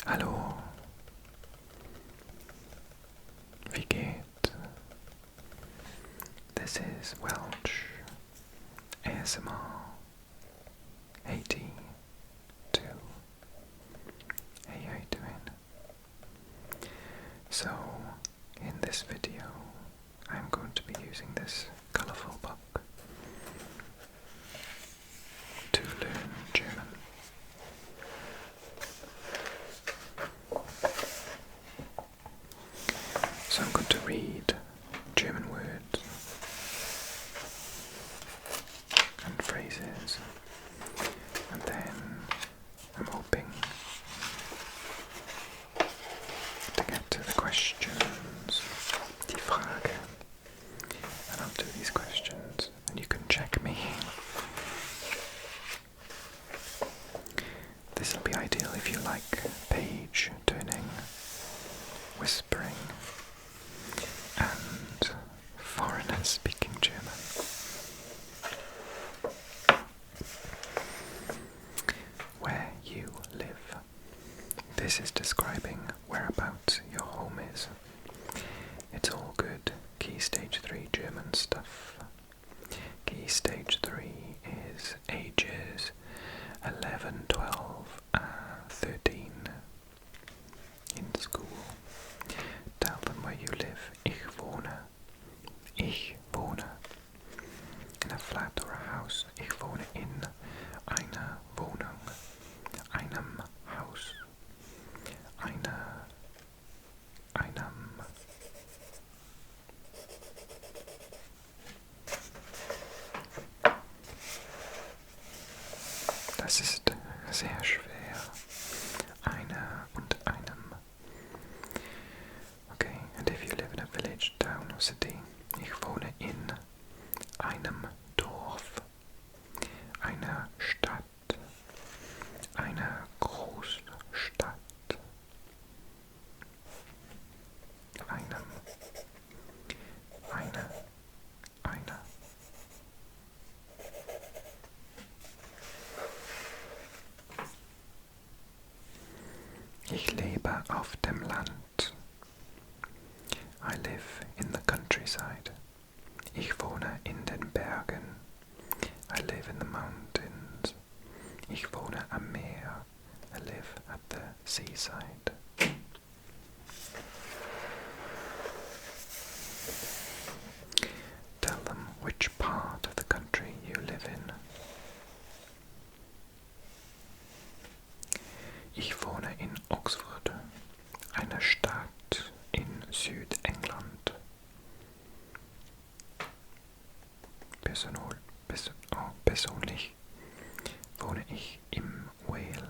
Hallo, wie geht? This is Welsh ASMR 82. Hey, how you doing? So, in this video, I'm going to be using this colourful book to learn German. So I'm going to read German words and phrases, and then I'm hoping to get to the questions, die Frage, and I'll do these questions and you can check me. This will be ideal if you like page turning, whispering, and foreigners speaking German. Where you live. This is describing whereabouts your home is. It's all good Key Stage 3 German stuff. Key Stage 3 is ages 11, 12, 13 in school. Tell them where you live. Ich wohne. Ich wohne in a flat or a house. Ich wohne in einer Wohnung, einem Haus, einem. Das ist sehr schwer. Einer und einem. Okay, and if you live in a village, town or city, ich wohne in einem Dorf, einer Stadt, einer Großstadt, einer. Ich lebe auf dem Land. I live in the countryside. Ich wohne in den Bergen. I live in the mountains. Ich wohne am Meer. I live at the seaside. Tell them which part of the country you live in. Ich wohne in Oxford, einer Stadt in Südengland. Persönlich wohne ich im Wales,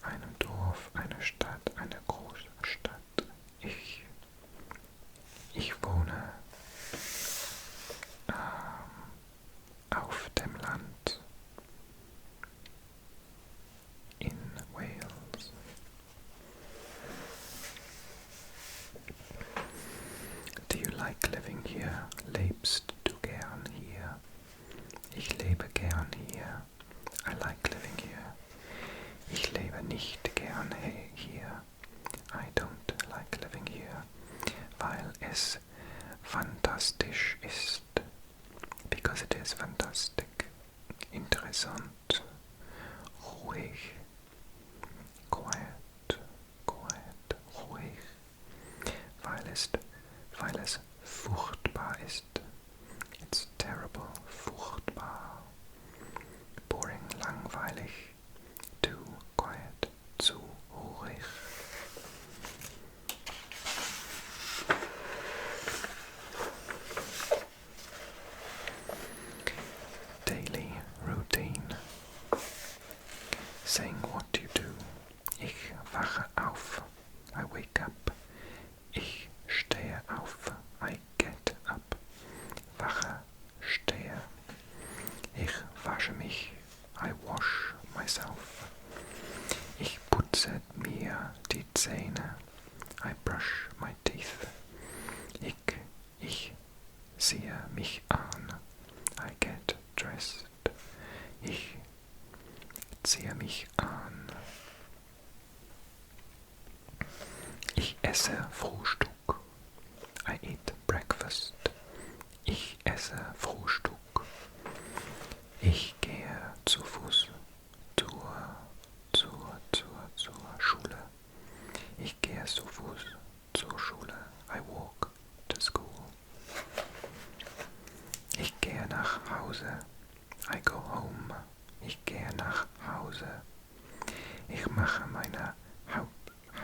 einem Dorf, einer Stadt, einer Großstadt. Ich wohne auf dem Land in Wales. Do you like living here? Lebst du gern hier? Ich lebe gern hier. I like living here. Ich lebe nicht gern hier. I don't like living here. Weil es fantastisch ist. Because it is fantastic. Interessant. Ruhig. Quiet. Ruhig. Weil es furchtbar ist. It's terrible. Furchtbar. Boring. Langweilig. Too quiet. Zu ruhig. Daily routine. Saying what you do. Ich wache auf. I wake up. Ich stehe auf. I get up. Wache, stehe. Ich wasche mich. I wash myself. Ich putze mir die Zähne. I brush my teeth. Ich ziehe mich an. I get dressed. Ich sehe mich an. Ich esse Frühstück. I eat breakfast. Ich esse Frühstück. Ich gehe zu Fuß zur Schule. Ich gehe zu Fuß zur Schule. I walk to school. Ich gehe nach Hause. I go home. Ich gehe nach Hause. Ich mache meine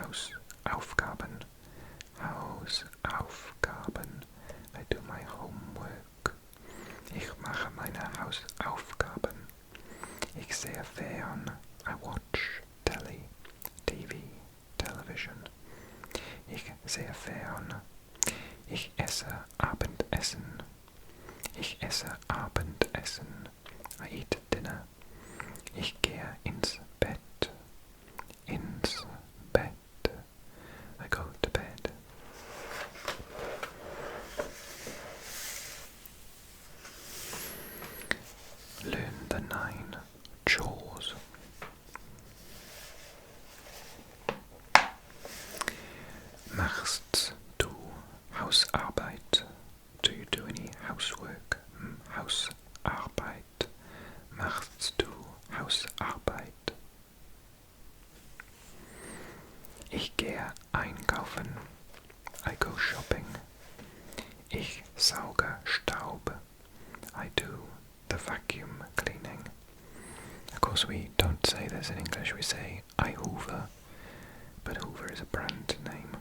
Hausaufgaben. I do my homework. Ich mache meine Hausaufgaben. Ich sehe fern. I watch television. Ich sehe fern. Ich esse Abendessen. Ich esse Abendessen. I eat dinner. Ich gehe ins Bett. Ins Bett. I go to bed. Learn the 9 chores. Machst du Hausarbeit? Do you do any housework? Hausarbeit. Machst du Hausarbeit? Ich gehe einkaufen. I go shopping. Ich sauge Staub. I do the vacuum cleaning. Of course, we don't say this in English. We say I hoover, but Hoover is a brand name.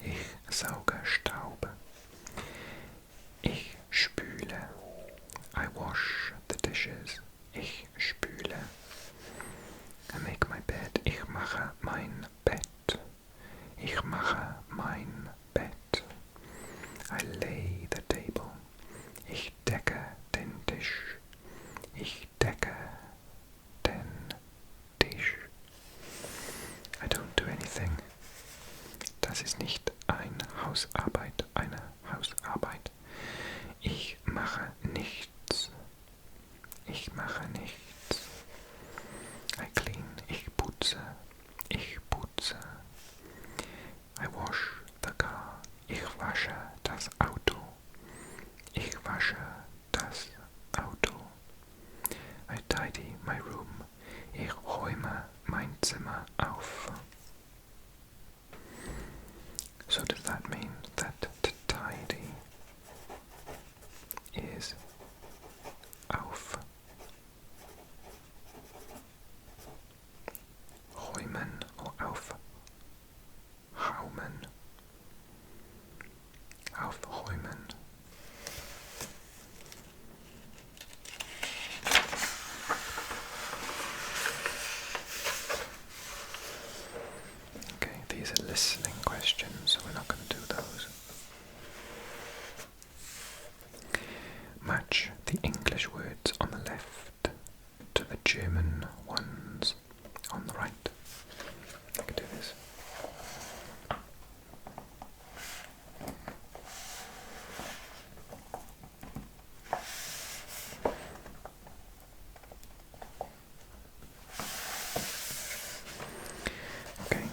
Ich sauge Staub. Ich spüle. I wash the dishes. Ich spüle. I make my bed. Ich mache mein Bett. Ich mache mein Bett. I lay the table. Ich decke den Tisch. Ich decke den Tisch. I don't do anything. Das ist nicht eine Hausarbeit. Ich mache nichts. Ich mache nichts. I clean. Ich putze. Ich putze. I wash the car. Ich wasche das Auto. Ich wasche das Auto. I tidy my room. Ich räume mein Zimmer auf. So does that mean that to tidy is auf räumen or aufräumen? Aufräumen. Okay, these are listening questions, so we're not going to do those. Match the English words on the left to the German ones on the right. I can do this. Okay.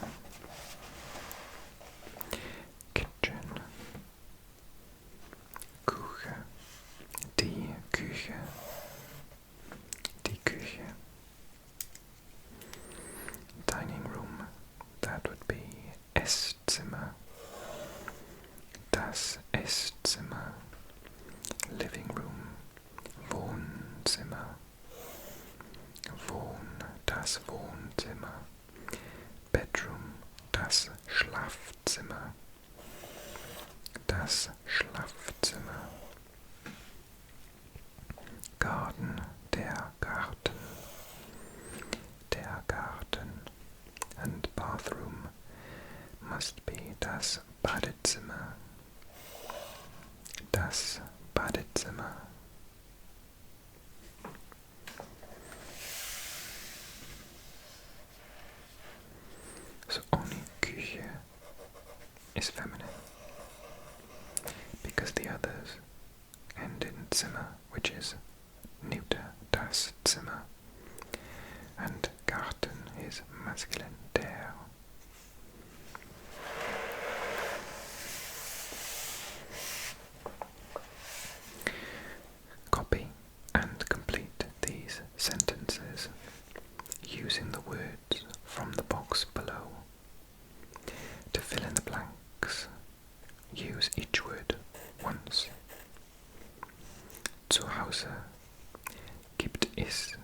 Kitchen. Küche. Die Küche. Die Küche. Dining room. That would be Esszimmer. Das Esszimmer. Living room. Wohnzimmer. Das Wohnzimmer. Bedroom. Das Schlafzimmer. Das Schlafzimmer. Garten. Der Garten. Der Garten. And bathroom must be das Badezimmer. Das Badezimmer. So only Küche is feminine, because the others end in Zimmer, which is neuter, das Zimmer. and Garten is masculine, der. Copy and complete these sentences using the words from the box below. To fill in the blanks, use each word once. Zu Hause gibt es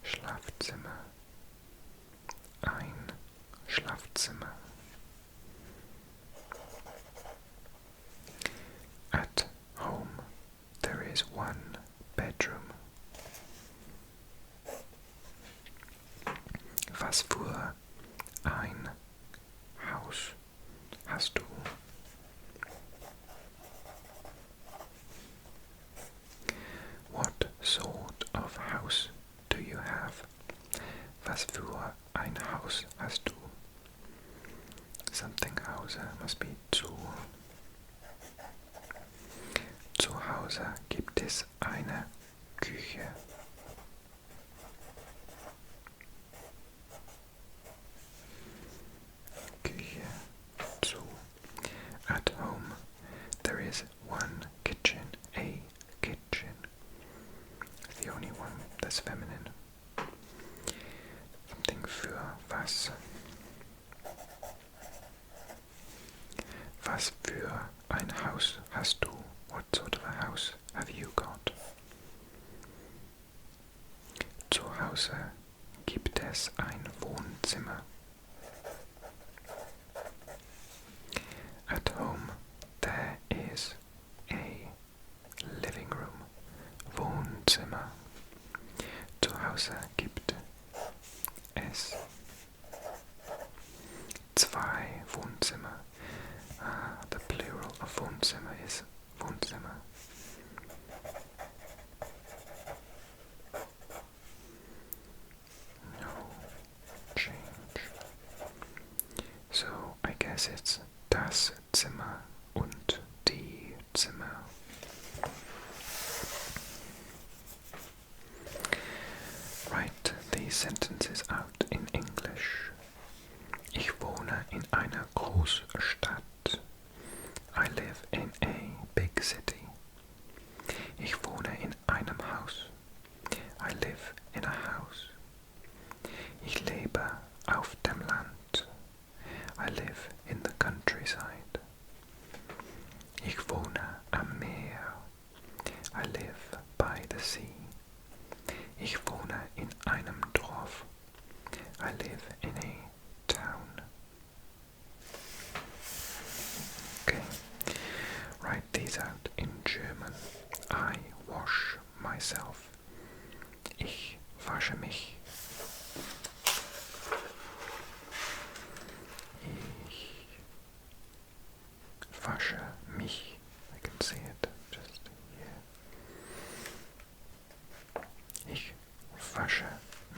Schlafzimmer, ein Schlafzimmer. At home there is one bedroom. Was für ein Haus hast du? What sort of house do you have? Was für ein Haus hast du? Something Hause must be zu. Zu Hause gibt es eine Küche. Küche zu. At home there is one kitchen, a kitchen. The only one that's feminine. Something für was. Was für ein Haus hast du? What sort of a house have you got? Zu Hause gibt es ein Wohnzimmer. At home there is a living room. Wohnzimmer. Zu Hause gibt es zwei Wohnzimmer. The plural of Wohnzimmer is Wohnzimmer. No change. So I guess it's das Zimmer und die Zimmer. Write these sentences out in English. Ich wohne in einer Großstadt. I live in a big city. Ich wohne in einem Haus. I live in a house. Ich lebe auf dem Land. I live in the countryside. Ich wohne am Meer. I live by the sea. Ich wohne in einem Dorf. I live in a town. Okay, write these out in German. I wash myself. Ich wasche mich. Ich wasche mich. I can see it just here. Ich wasche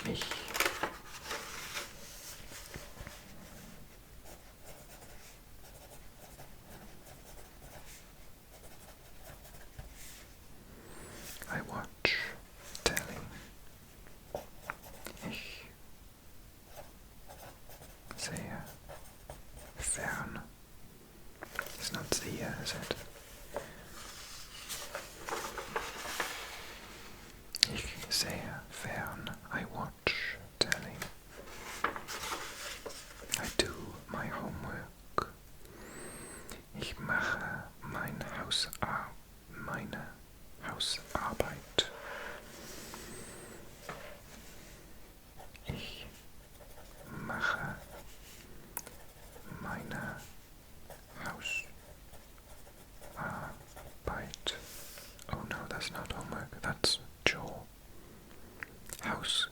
mich. I watch telly. Ich sehe fern. It's not sehe, is it? Ich sehe fern. I watch telly. I do my homework. Ich mache meine Hausarbeit. Ich mache meine Hausarbeit. Oh no, that's not homework, that's chore. Haus.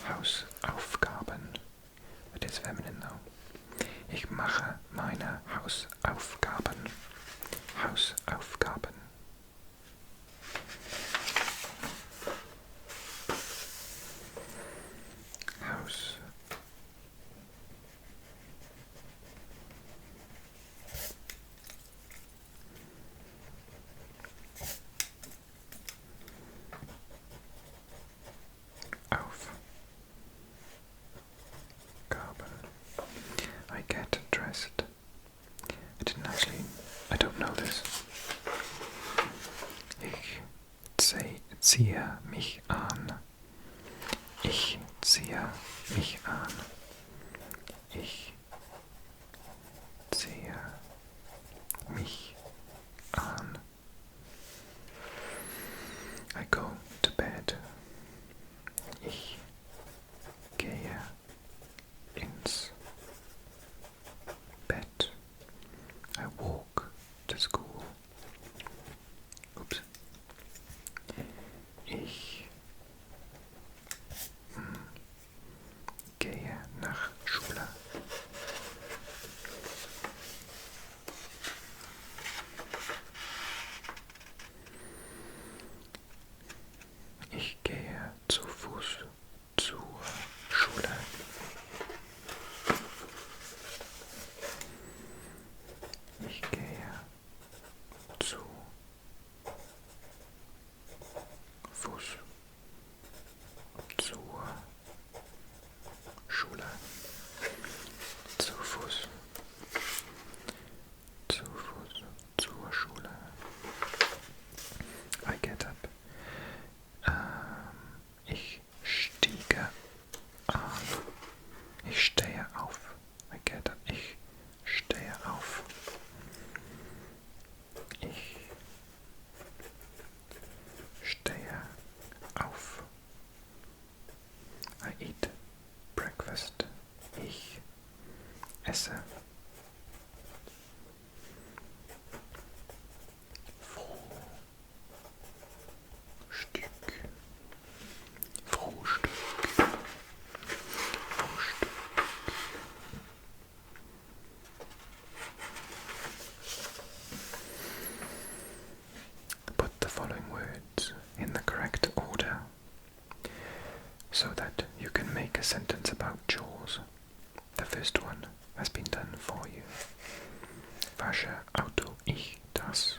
Hausaufgaben. It is feminine though. Ich mache meine Hausaufgaben. Hausaufgaben. Hausaufgaben. Ich ziehe mich an. Ich ziehe mich an. I go to bed. Ich gehe ins Bett. I walk to school. Oops. Ich gehe nach Schule. Ich gehe zu Fuß zur Schule. Ich gehe zu Fuß zur Schule. Zu Fuß. Zu Fuß zur Schule. I get up. Ich stiege auf. Ich stehe auf. I get up. Ich stehe auf. Ich stehe auf. I eat breakfast. Ich esse Frühstück. Frühstück. Frühstück. Put the following words in the correct order so that you can make a sentence about chores. The first one has been done for you. Wasche Auto, ich das.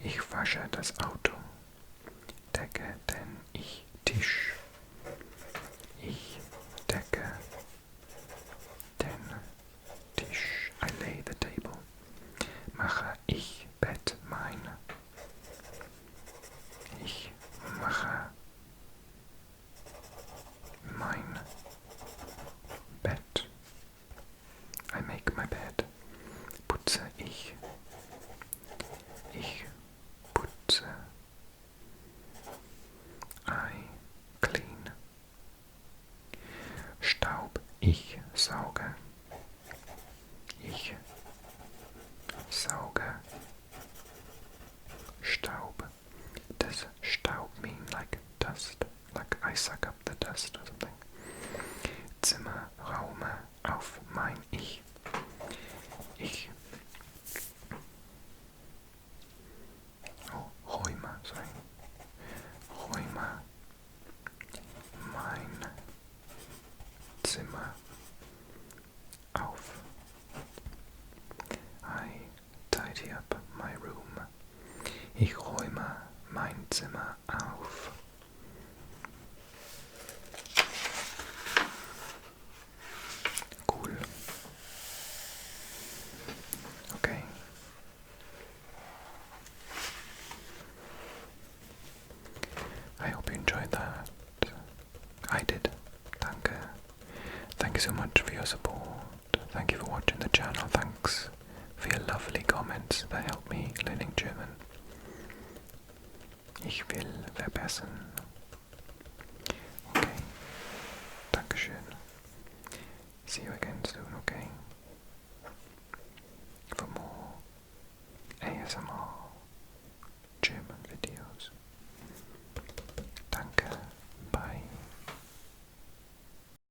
Ich wasche das Auto. Decke den ich Tisch. Ich decke den Tisch. I lay the table. Mache ich Bett mein. Ich mache mein Bett. I make my bed. Putze ich. Ich putze. I clean. Staub. Ich sauge. Ich sauge. Staub. Does Staub mean like dust? Like I suck up the dust or something? Zimmer, Raume, auf mein Ich. Ich. Oh, Räume, sorry. Räume. Mein Zimmer auf. I tidy up my room. Ich räume mein Zimmer auf. Cool. Okay. I hope you enjoyed that. I did. Danke. Thank you so much for your support. Thank you for watching the channel. Thanks for your lovely comments that help me learning German. Ich will verbessern. Okay. Dankeschön. See you again.